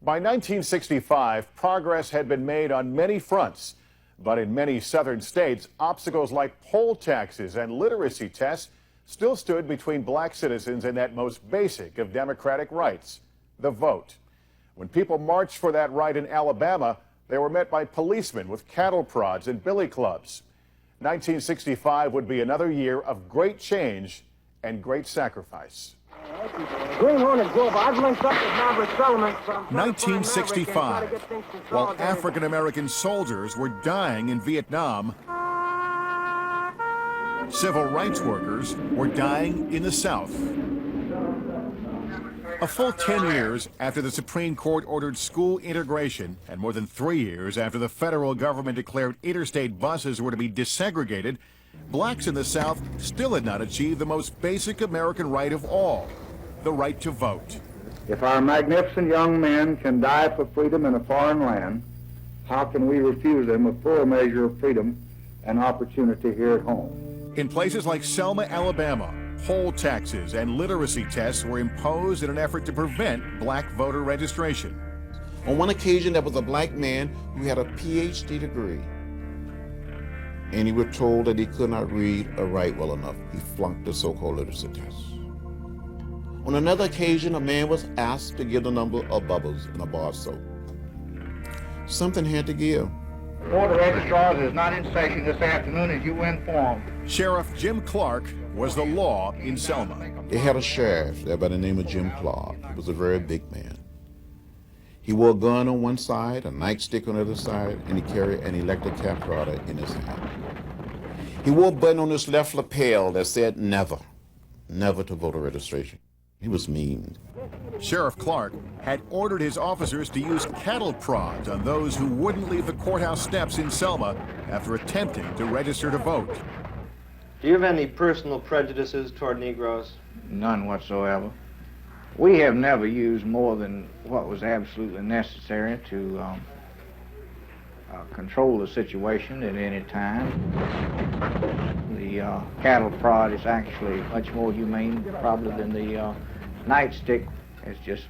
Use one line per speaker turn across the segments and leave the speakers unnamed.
By 1965, progress had been made on many fronts, but in many southern states, obstacles like poll taxes and literacy tests still stood between black citizens and that most basic of democratic rights, the vote. When people marched for that right in Alabama, they were met by policemen with cattle prods and billy clubs. 1965 would be another year of great change and great sacrifice. 1965, while African-American soldiers were dying in Vietnam, civil rights workers were dying in the South. A full 10 years after the Supreme Court ordered school integration, and more than 3 years after the federal government declared interstate buses were to be desegregated, blacks in the South still had not achieved the most basic American right of all, the right to vote.
If our magnificent young men can die for freedom in a foreign land, how can we refuse them a full measure of freedom and opportunity here at home?
In places like Selma, Alabama, poll taxes and literacy tests were imposed in an effort to prevent black voter registration.
On one occasion, there was a black man who had a PhD degree, and he was told that he could not read or write well enough. He flunked the so-called literacy test. On another occasion, a man was asked to give the number of bubbles in a bar of soap. Something had to give.
Board of Registrars is not in session this afternoon, as you were informed.
Sheriff Jim Clark was the law in Selma.
They had a sheriff there by the name of Jim Clark. He was a very big man. He wore a gun on one side, a nightstick on the other side, and he carried an electric tap rodder in his hand. He wore a button on his left lapel that said never, never to voter registration. He was mean.
Sheriff Clark had ordered his officers to use cattle prods on those who wouldn't leave the courthouse steps in Selma after attempting to register to vote.
Do you have any personal prejudices toward Negroes?
None whatsoever. We have never used more than what was absolutely necessary to control the situation at any time. The cattle prod is actually much more humane probably than the nightstick. It's just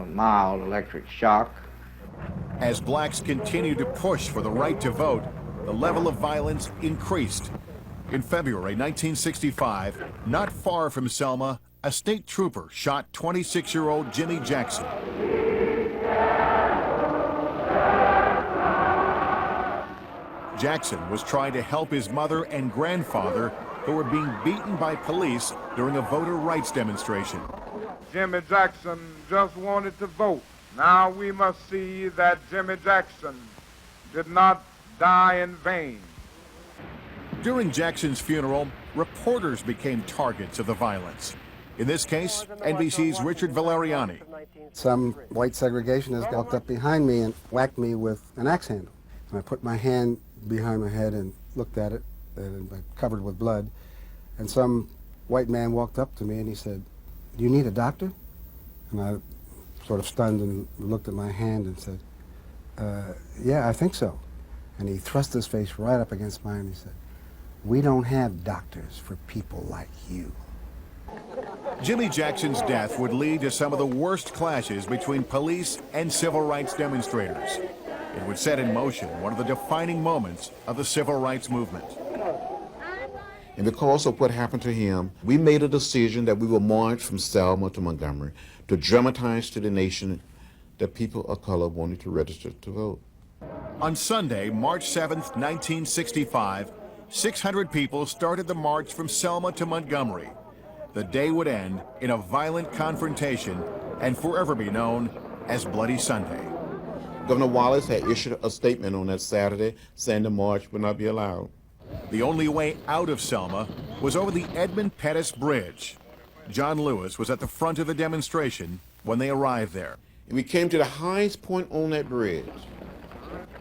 mild electric shock.
As blacks continued to push for the right to vote, the level of violence increased. In February 1965, not far from Selma, a state trooper shot 26-year-old Jimmy Jackson. Jackson was trying to help his mother and grandfather who were being beaten by police during a voter rights demonstration.
Jimmy Jackson just wanted to vote. Now we must see that Jimmy Jackson did not die in vain.
During Jackson's funeral, reporters became targets of the violence. In this case, NBC's Richard Valeriani.
Some white segregationist walked up behind me and whacked me with an axe handle. And I put my hand behind my head and looked at it, covered with blood. And some white man walked up to me and he said, "Do you need a doctor?" And I sort of stunned and looked at my hand and said, "Yeah, I think so." And he thrust his face right up against mine and he said, "We don't have doctors for people like you."
Jimmy Jackson's death would lead to some of the worst clashes between police and civil rights demonstrators. It would set in motion one of the defining moments of the civil rights movement.
And because of what happened to him, we made a decision that we would march from Selma to Montgomery to dramatize to the nation that people of color wanted to register to vote.
On Sunday, March 7th, 1965, 600 people started the march from Selma to Montgomery. The day would end in a violent confrontation and forever be known as Bloody Sunday.
Governor Wallace had issued a statement on that Saturday saying the march would not be allowed.
The only way out of Selma was over the Edmund Pettus Bridge. John Lewis was at the front of the demonstration when they arrived there.
And we came to the highest point on that bridge.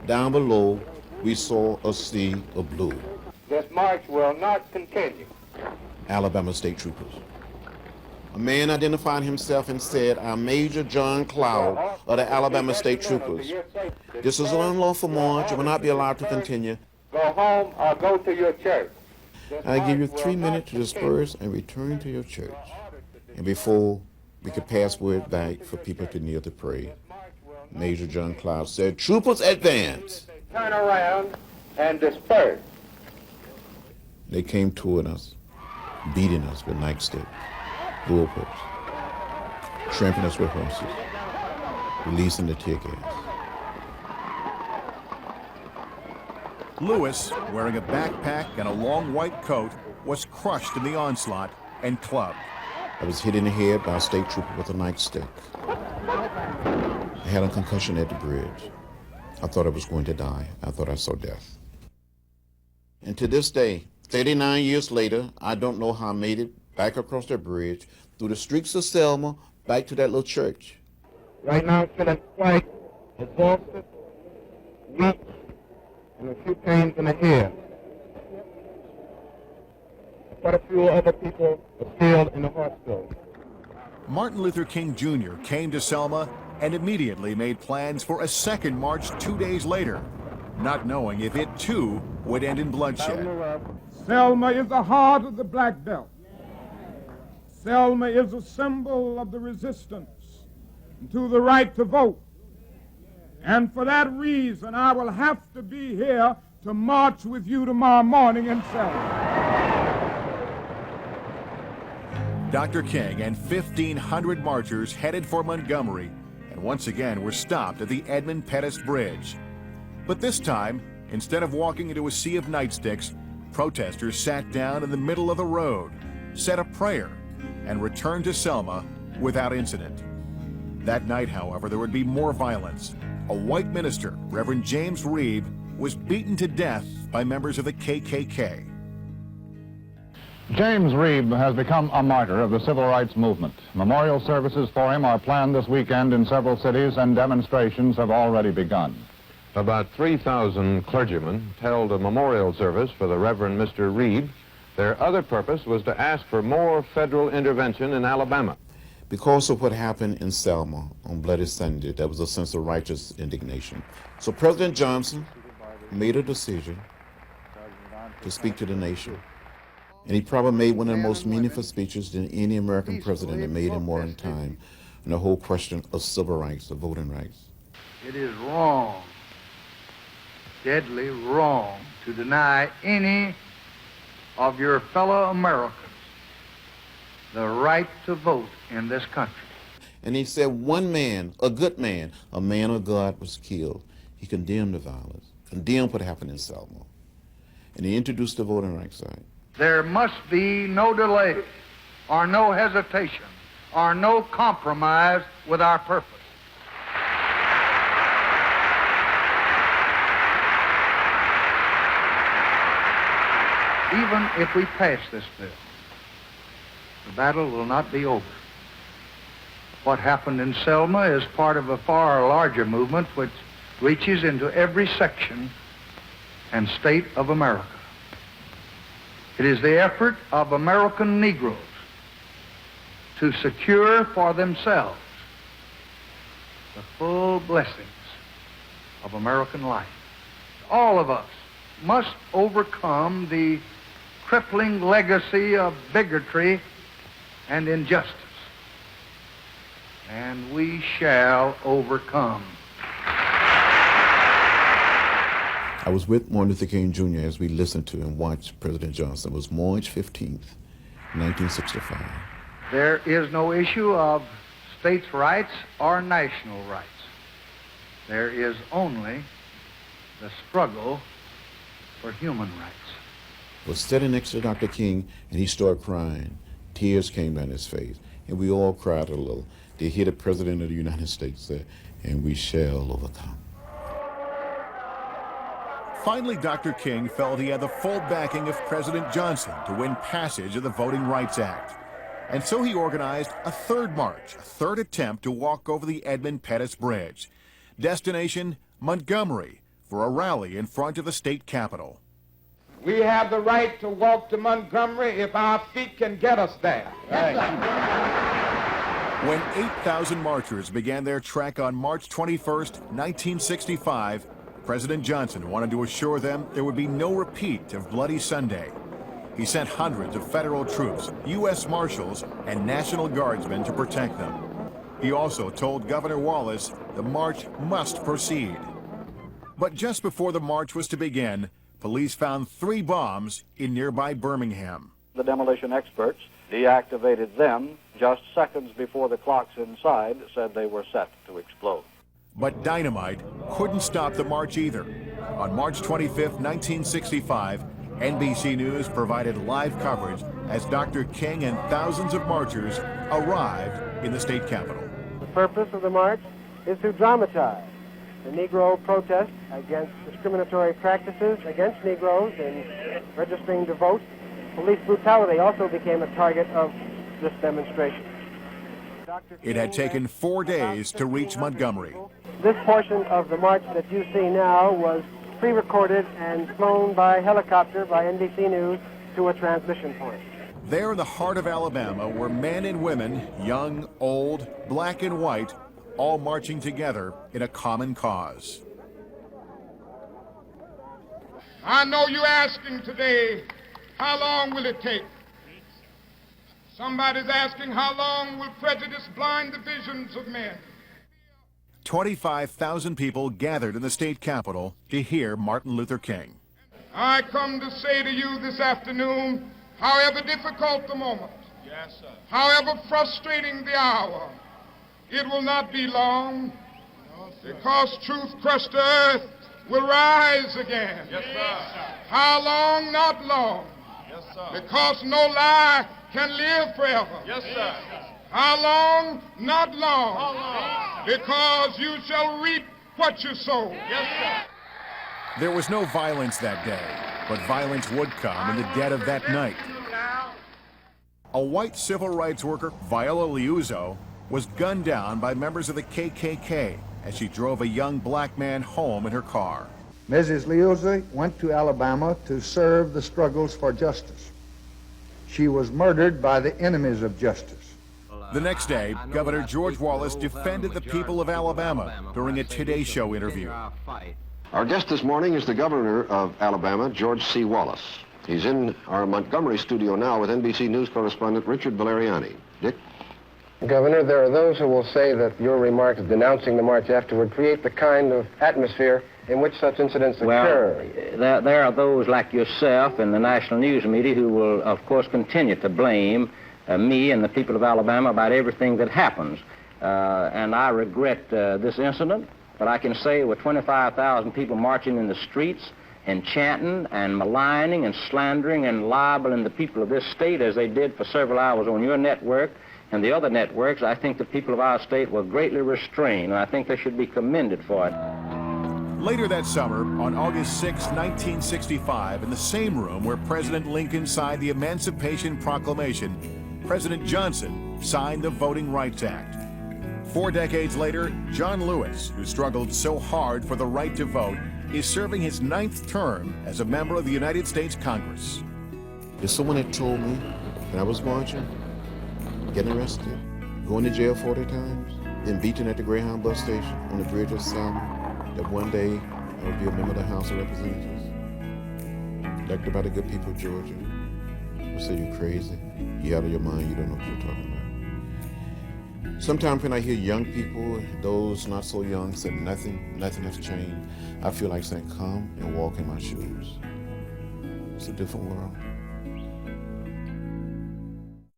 Down below, we saw a sea of blue.
This march will not continue.
Alabama state troopers. A man identified himself and said, "I'm Major John Cloud of the Alabama State Troopers. This is an unlawful march and will not be allowed to continue.
Go home or go to your church."
I give you 3 minutes to disperse and return to your church. And before we could pass word back for people to kneel to pray, Major John Cloud said, "Troopers, advance."
Turn around and disperse.
They came toward us, beating us with nightsticks, bullpups, trampling us with horses, releasing the tear gas.
Lewis, wearing a backpack and a long white coat, was crushed in the onslaught and clubbed.
I was hit in the head by a state trooper with a nightstick. I had a concussion at the bridge. I thought I was going to die. I thought I saw death. And to this day, 39 years later, I don't know how I made it back across that bridge, through the streets of Selma, back to that little church.
Right now I'm feeling quite exhausted, weak, and a few pains in the head. Quite a few other people are still in the hospital.
Martin Luther King Jr. came to Selma and immediately made plans for a second march 2 days later, not knowing if it too would end in bloodshed.
Selma is the heart of the Black Belt. Selma is a symbol of the resistance to the right to vote. And for that reason, I will have to be here to march with you tomorrow morning in Selma.
Dr. King and 1,500 marchers headed for Montgomery and once again were stopped at the Edmund Pettus Bridge. But this time, instead of walking into a sea of nightsticks, protesters sat down in the middle of the road, said a prayer, and returned to Selma without incident. That night, however, there would be more violence. A white minister, Reverend James Reeb, was beaten to death by members of the KKK.
James Reeb has become a martyr of the civil rights movement. Memorial services for him are planned this weekend in several cities, and demonstrations have already begun.
About 3,000 clergymen held a memorial service for the Reverend Mr. Reeb. Their other purpose was to ask for more federal intervention in Alabama.
Because of what happened in Selma on Bloody Sunday, there was a sense of righteous indignation. So President Johnson made a decision to speak to the nation. And he probably made one of the most meaningful speeches than any American president had made in modern time on the whole question of civil rights, of voting rights.
It is wrong, deadly wrong, to deny any of your fellow Americans the right to vote in this country.
And he said one man, a good man, a man of God, was killed. He condemned the violence, condemned what happened in Selma. And he introduced the Voting Rights Act.
There must be no delay or no hesitation or no compromise with our purpose. Even if we pass this bill, the battle will not be over. What happened in Selma is part of a far larger movement which reaches into every section and state of America. It is the effort of American Negroes to secure for themselves the full blessings of American life. All of us must overcome the crippling legacy of bigotry and injustice, and we shall overcome.
I was with Martin Luther King Jr. as we listened to and watched President Johnson. It was March 15th, 1965.
There is no issue of states' rights or national rights. There is only the struggle for human rights.
I was sitting next to Dr. King, and he started crying. Tears came down his face, and we all cried a little. To hear the President of the United States say, "And we shall overcome."
Finally, Dr. King felt he had the full backing of President Johnson to win passage of the Voting Rights Act. And so he organized a third march, a third attempt to walk over the Edmund Pettus Bridge. Destination, Montgomery, for a rally in front of the state capitol.
We have the right to walk to Montgomery if our feet can get us there.
When 8,000 marchers began their trek on March 21st, 1965, President Johnson wanted to assure them there would be no repeat of Bloody Sunday. He sent hundreds of federal troops, U.S. Marshals, and National Guardsmen to protect them. He also told Governor Wallace the march must proceed. But just before the march was to begin, police found 3 bombs in nearby Birmingham.
The demolition experts deactivated them just seconds before the clocks inside said they were set to explode.
But dynamite couldn't stop the march either. On March 25, 1965, NBC News provided live coverage as Dr. King and thousands of marchers arrived in the state capitol.
The purpose of the march is to dramatize the Negro protest against discriminatory practices against Negroes in registering to vote. Police brutality also became a target of this demonstration.
It had taken 4 days to reach Montgomery.
This portion of the march that you see now was pre-recorded and flown by helicopter by NBC News to a transmission point.
There in the heart of Alabama were men and women, young, old, black and white, all marching together in a common cause.
I know you're asking today, how long will it take? Somebody's asking, how long will prejudice blind the visions of men?
25,000 people gathered in the state capitol to hear Martin Luther King.
I come to say to you this afternoon, however difficult the moment, yes, sir, however frustrating the hour, it will not be long, no, because truth crushed to earth will rise again. Yes, sir. How long? Not long. Yes, sir. Because no lie can live forever. Yes, sir. How long? Not long. How long? Because you shall reap what you sow. Yes, sir.
There was no violence that day, but violence would come in the dead of that night. A white civil rights worker, Viola Liuzzo, was gunned down by members of the KKK as she drove a young black man home in her car.
Mrs. Liuzzo went to Alabama to serve the struggles for justice. She was murdered by the enemies of justice.
The next day, Governor George Wallace defended the people of Alabama during a Today Show interview.
Our guest this morning is the governor of Alabama, George C. Wallace. He's in our Montgomery studio now with NBC News correspondent Richard Valeriani. Dick?
Governor, there are those who will say that your remarks denouncing the march afterward create the kind of atmosphere in which such incidents occur.
Well, there are those like yourself and the national news media who will, of course, continue to blame me and the people of Alabama about everything that happens. And I regret this incident, but I can say with 25,000 people marching in the streets and chanting and maligning and slandering and libeling the people of this state as they did for several hours on your network and the other networks, I think the people of our state were greatly restrained, and I think they should be commended for it.
Later that summer, on August 6, 1965, in the same room where President Lincoln signed the Emancipation Proclamation, President Johnson signed the Voting Rights Act. 4 decades later, John Lewis, who struggled so hard for the right to vote, is serving his 9th term as a member of the United States Congress.
If someone had told me that I was marching, getting arrested, going to jail 40 times, then beaten at the Greyhound bus station on the bridge of Selma, that one day I would be a member of the House of Representatives, elected by the good people of Georgia, would say you're crazy, you're out of your mind, you don't know what you're talking about. Sometimes when I hear young people, those not so young, say nothing has changed, I feel like saying, come and walk in my shoes. It's a different world.